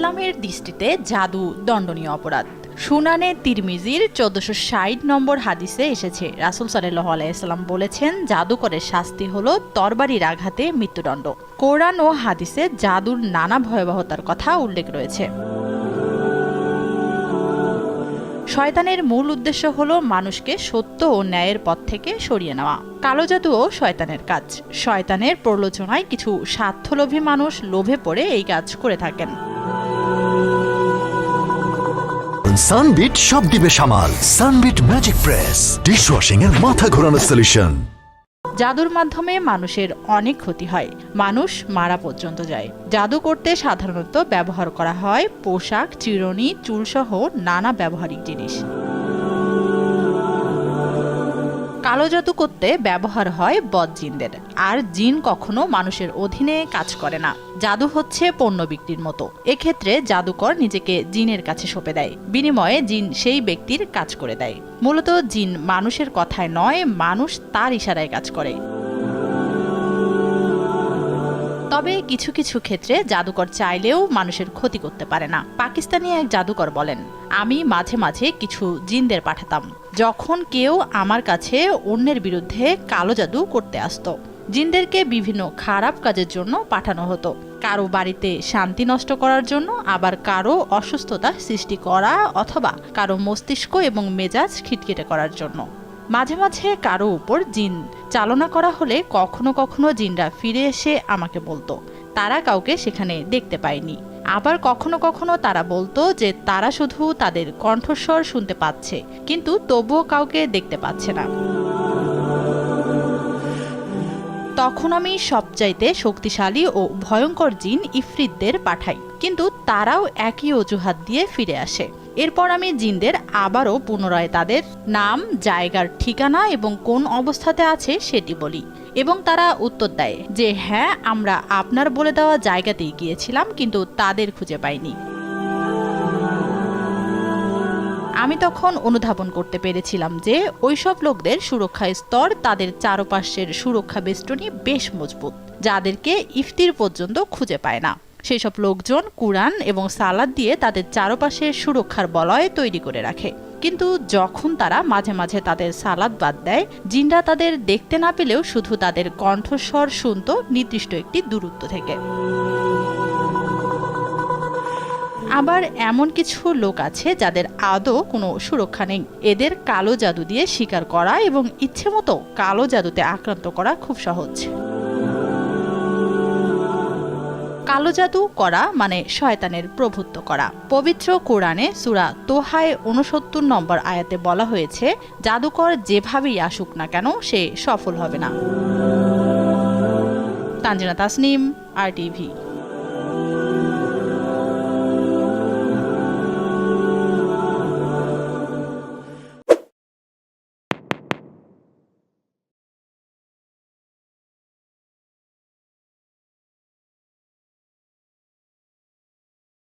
ইসলামের দৃষ্টিতে জাদু দণ্ডনীয় অপরাধ। সুনানে তিরমিজির 1460 নম্বর হাদিসে এসেছে, রাসূল সাল্লাল্লাহু আলাইহি ওয়াসাল্লাম বলেছেন, জাদুকরের শাস্তি হলো তরবারির আঘাতে মৃত্যুদণ্ড। কোরআন ও হাদিসে জাদুর নানা ভয়াবহতার কথা উল্লেখ রয়েছে। শয়তানের মূল উদ্দেশ্য হলো মানুষকে সত্য ও ন্যায়ের পথ থেকে সরিয়ে নেওয়া। কালো জাদুও শয়তানের কাজ। শয়তানের প্ররোচনায় কিছু স্বার্থলোভী মানুষ লোভে পড়ে এই কাজ করে থাকেন। সানবিট সব দিবে সামাল। সানবিট ম্যাজিক প্রেস ডিশওয়াশিং এর মাথা ঘোরানো সলিউশন। জাদুর মাধ্যমে মানুষের অনেক ক্ষতি হয়, মানুষ মারা পর্যন্ত যায়। জাদু করতে সাধারণত ব্যবহার করা হয় পোশাক, চিরুনি, চুলসহ নানা ব্যবহারিক জিনিস। কালো জাদু করতে ব্যবহার হয় বদজিনদের, আর জিন কখনো মানুষের অধীনে কাজ করে না। জাদু হচ্ছে পণ্য বিক্রির মতো। এক্ষেত্রে জাদুকর নিজেকে জিনের কাছে সঁপে দেয়, বিনিময়ে জিন সেই ব্যক্তির কাজ করে দেয়। মূলত জিন মানুষের কথায় নয়, মানুষ তার ইশারায় কাজ করে। তবে কিছু কিছু ক্ষেত্রে জাদুকর চাইলেও মানুষের ক্ষতি করতে পারে না। পাকিস্তানি এক জাদুকর বলেন, আমি মাঝে মাঝে কিছু জিনদের পাঠাতাম, যখন কেউ আমার কাছে অন্যের বিরুদ্ধে কালো জাদু করতে আসতো। জিনদেরকে বিভিন্ন খারাপ কাজের জন্য পাঠানো হতো, কারো বাড়িতে শান্তি নষ্ট করার জন্য, আবার কারো অসুস্থতা সৃষ্টি করা অথবা কারো মস্তিষ্ক এবং মেজাজ খিটখিটে করার জন্য। মাঝে মাঝে কারো উপর জিন চালনা করা হলে কখনো কখনো জিনরা ফিরে এসে আমাকে বলতো তারা কাউকে সেখানে দেখতে পায়নি। আবার কখনো কখনো তারা বলতো যে তারা শুধু তাদের কণ্ঠস্বর শুনতে পাচ্ছে, কিন্তু তবুও কাউকে দেখতে পাচ্ছে না। তখন আমি সবচাইতে শক্তিশালী ও ভয়ঙ্কর জিন ইফরিতদের পাঠাই, কিন্তু তারাও একই অজুহাত দিয়ে ফিরে আসে। এরপর আমি জিনদের আবারও পুনরায় তাদের নাম, জায়গার ঠিকানা এবং কোন অবস্থাতে আছে সেটি বলি, এবং তারা উত্তর দেয় যে হ্যাঁ, আমরা আপনার বলে দেওয়া জায়গাতেই গিয়েছিলাম, কিন্তু তাদের খুঁজে পাইনি। আমি তখন অনুধাবন করতে পেরেছিলাম যে ওইসব লোকদের সুরক্ষা স্তর, তাদের চারপাশের সুরক্ষা বেষ্টনী বেশ মজবুত, যাদেরকে ইফতির পর্যন্ত খুঁজে পায় না। সেসব লোকজন কুরআন এবং সালাত দিয়ে তাদের চারপাশের সুরক্ষার বলয় তৈরি করে রাখে, কিন্তু যখন তারা মাঝে মাঝে তাদের সালাত বাদ দেয়, জিনরা তাদের দেখতে না পেলেও শুধু তাদের কণ্ঠস্বর শুনত নির্দিষ্ট একটি দূরত্ব থেকে। আবার এমন কিছু লোক আছে যাদের আদৌ কোনো সুরক্ষা নেই। এদের কালো জাদু দিয়ে শিকার করা এবং ইচ্ছে মতো কালো জাদুতে আক্রান্ত করা খুব সহজ। কালো জাদু করা মানে শয়তানের প্রভুত্ব করা। পবিত্র কোরআনে সূরা তোহায় 69 নম্বর আয়াতে বলা হয়েছে, জাদুকর যেভাবেই আসুক না কেন সে সফল হবে না। তানজিনা তাসনিম, RTV।